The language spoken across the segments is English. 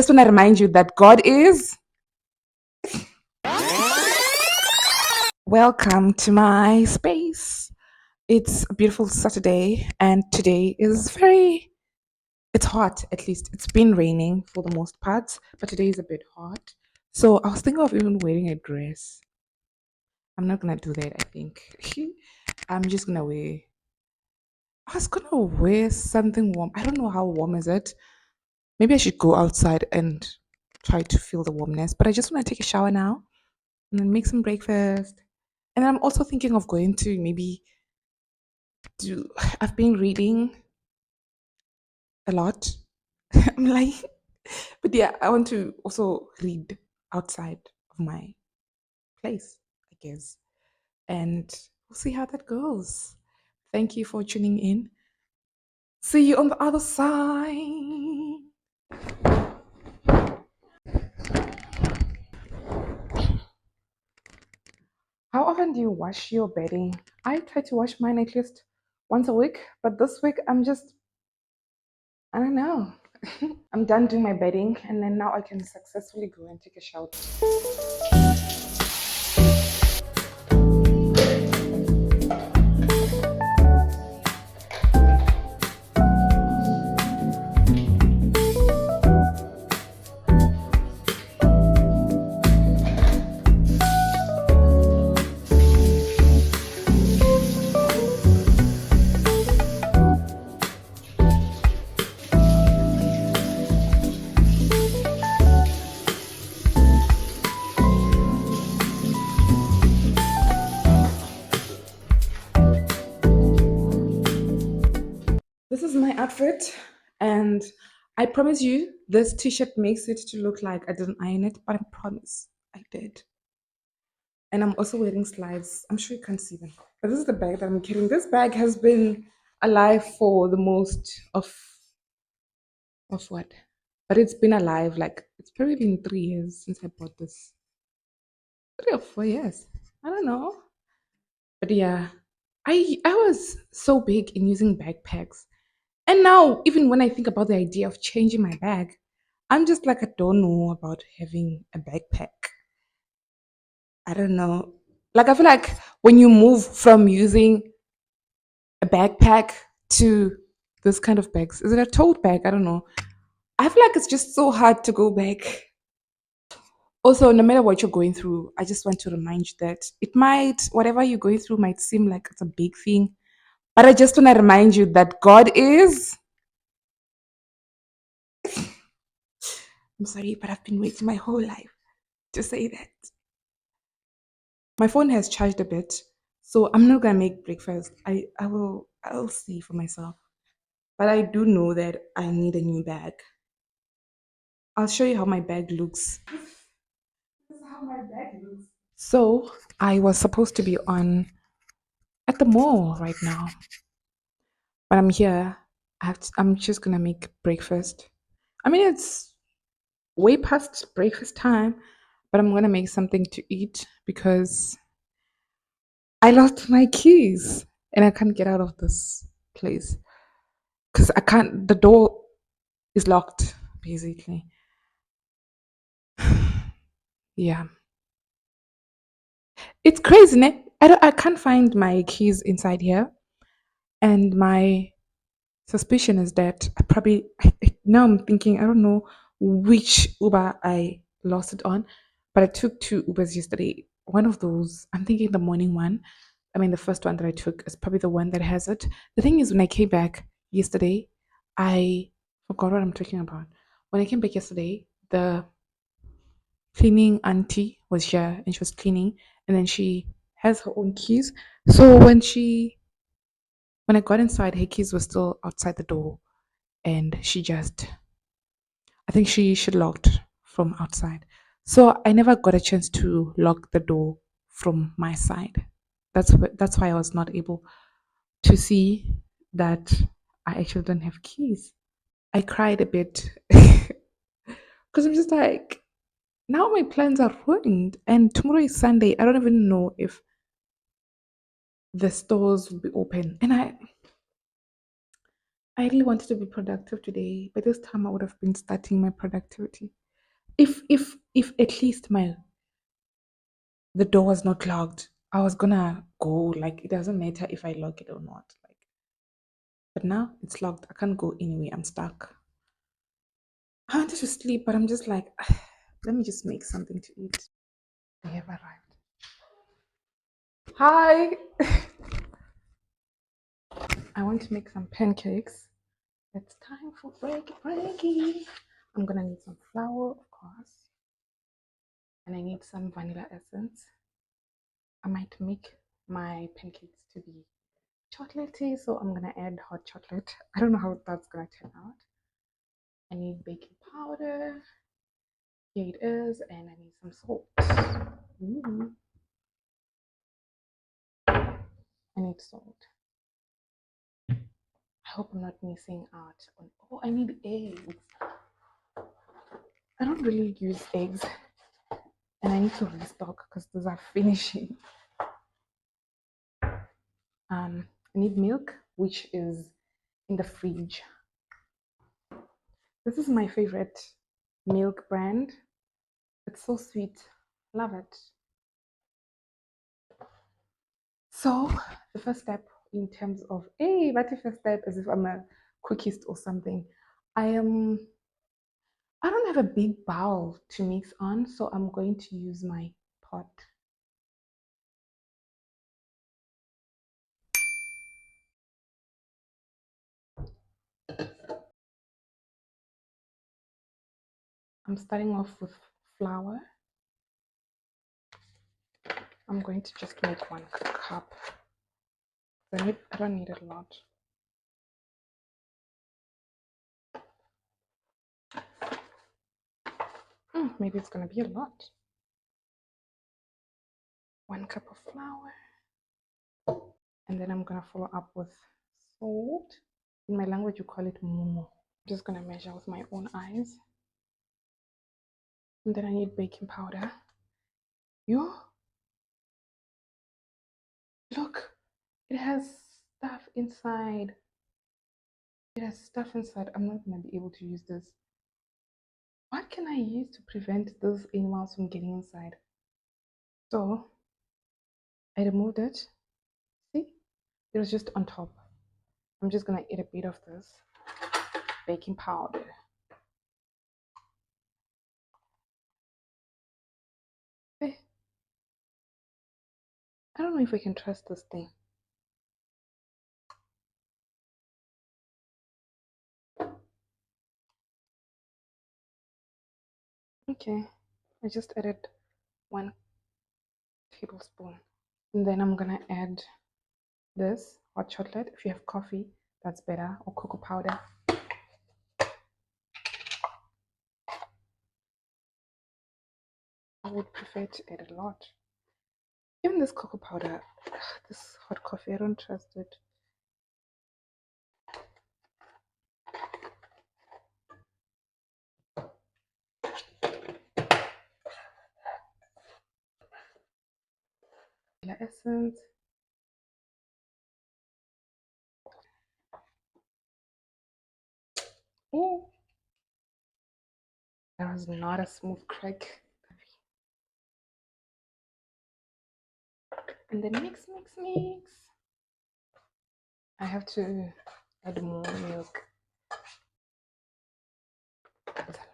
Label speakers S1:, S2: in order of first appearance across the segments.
S1: just want to remind you that God is. Welcome to my space. It's a beautiful Saturday, and today is it's hot, at least. It's been raining for the most part, but today is a bit hot. So I was thinking of even wearing a dress. I'm not gonna do that, I think. I'm just gonna wear. I was gonna wear something warm. I don't know how warm is it. Maybe I should go outside and try to feel the warmness, but I just want to take a shower now and then make some breakfast. And I'm also thinking of going to maybe do. I've been reading a lot. I'm like, but yeah, I want to also read outside of my place, I guess. And we'll see how that goes. Thank you for tuning in. See you on the other side. How often do you wash your bedding? I try to wash mine at least once a week, but this week I don't know. I'm done doing my bedding, and then now I can successfully go and take a shower. This is my outfit, and I promise you, this t-shirt makes it to look like I didn't iron it, but I promise I did. And I'm also wearing slides. I'm sure you can't see them, but this is the bag that I'm carrying. This bag has been alive for the most of what? But it's been alive like it's probably been 3 years since I bought this. 3 or 4 years. I don't know. But yeah, I was so big in using backpacks. And now, even when I think about the idea of changing my bag, I'm just like, I don't know about having a backpack. I don't know. Like, I feel like when you move from using a backpack to this kind of bags, is it a tote bag? I don't know. I feel like it's just so hard to go back. Also, no matter what you're going through, I just want to remind you that whatever you're going through might seem like it's a big thing, but I just want to remind you that God is. I'm sorry, but I've been waiting my whole life to say that. My phone has charged a bit, so I'm not gonna make breakfast. I'll see for myself. But I do know that I need a new bag. I'll show you how my bag looks. This is how my bag looks. So I was supposed to be on at the mall right now, but I'm here. I'm just gonna make breakfast. I mean, it's way past breakfast time, but I'm gonna make something to eat because I lost my keys and I can't get out of this place because I can't. The door is locked, basically. Yeah, it's crazy, ne? I can't find my keys inside here, and my suspicion is that now I'm thinking I don't know which Uber I lost it on, but I took two Ubers yesterday. One of those, I'm thinking the morning one. I mean, the first one that I took is probably the one that has it. The thing is, when I came back yesterday, I forgot what I'm talking about. When I came back yesterday, the cleaning auntie was here and she was cleaning, and then she has her own keys. So when I got inside, her keys were still outside the door, and I think she locked from outside. So I never got a chance to lock the door from my side. That's why I was not able to see that I actually don't have keys. I cried a bit because I'm just like, now my plans are ruined, and tomorrow is Sunday. I don't even know if the stores will be open, and I really wanted to be productive today. By this time, I would have been starting my productivity. If at least my the door was not locked, I was gonna go. Like it doesn't matter if I lock it or not. Like, but now it's locked. I can't go anywhere. I'm stuck. I wanted to sleep, but I'm just like, let me just make something to eat. We have arrived. Hi. I want to make some pancakes. It's time for breaky. I'm gonna need some flour, of course, and I need some vanilla essence. I might make my pancakes to be chocolatey, so I'm gonna add hot chocolate. I don't know how that's gonna turn out. I need baking powder. Here it is, and I need some salt. Ooh. I need salt. I hope I'm not missing out on. Oh, I need eggs. I don't really use eggs, and I need to restock because those are finishing. I need milk, which is in the fridge. This is my favorite milk brand. It's so sweet. Love it. So the first step in terms of but the first step as if I'm a cookist or something. I don't have a big bowl to mix on, so I'm going to use my pot. I'm starting off with flour. I'm going to just make 1 cup. I don't need a lot. Maybe it's gonna be a lot. 1 cup of flour. And then I'm gonna follow up with salt. In my language, you call it mumo. I'm just gonna measure with my own eyes. And then I need baking powder. Look, it has stuff inside. It has stuff inside. I'm not gonna be able to use this. What can I use to prevent those animals from getting inside? So I removed it. See, it was just on top. I'm just gonna eat a bit of this baking powder. Hey, I don't know if I can trust this thing. Okay, I just added 1 tablespoon. And then I'm gonna add this hot chocolate. If you have coffee, that's better, or cocoa powder. I would prefer to add a lot. Even this cocoa powder, this hot coffee, I don't trust it. Vanilla essence. Oh, that was not a smooth crack. And then mix. I have to add more milk. That's a lot.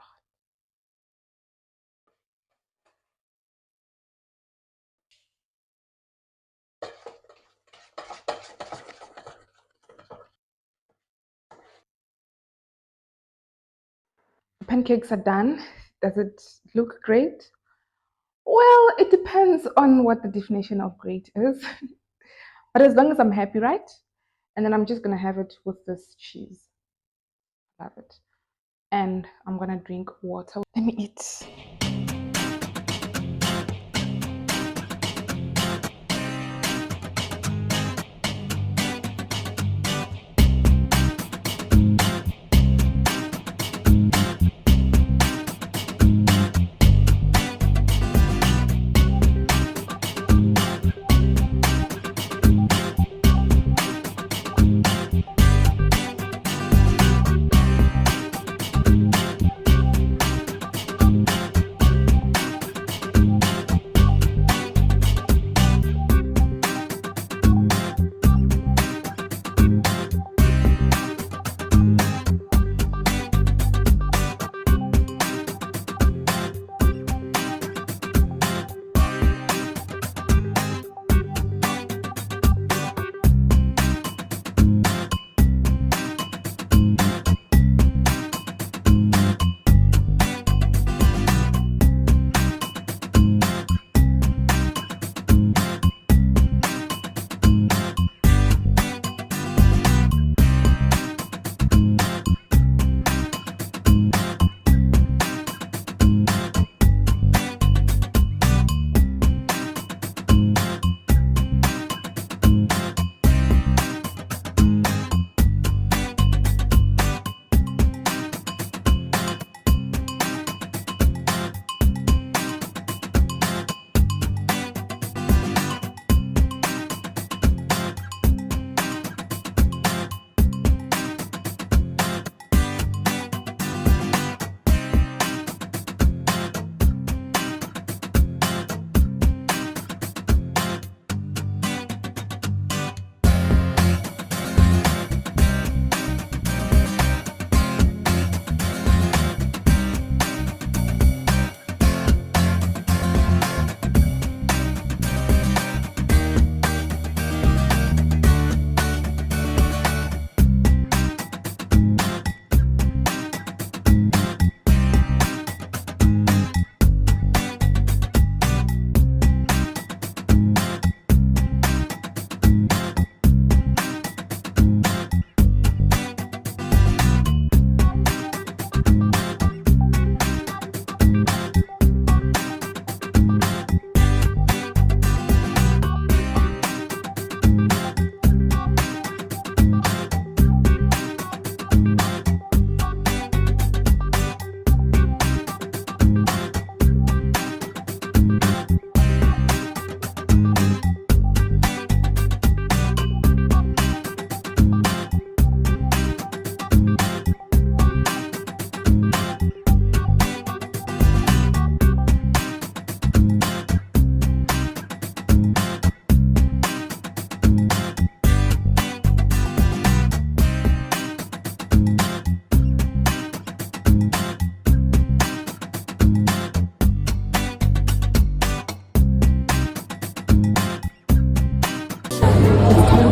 S1: Pancakes are done. Does it look great? Well, it depends on what the definition of great is. But as long as I'm happy, right? And then I'm just gonna have it with this cheese. Love it. And I'm gonna drink water. Let me eat.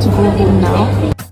S1: to go home now.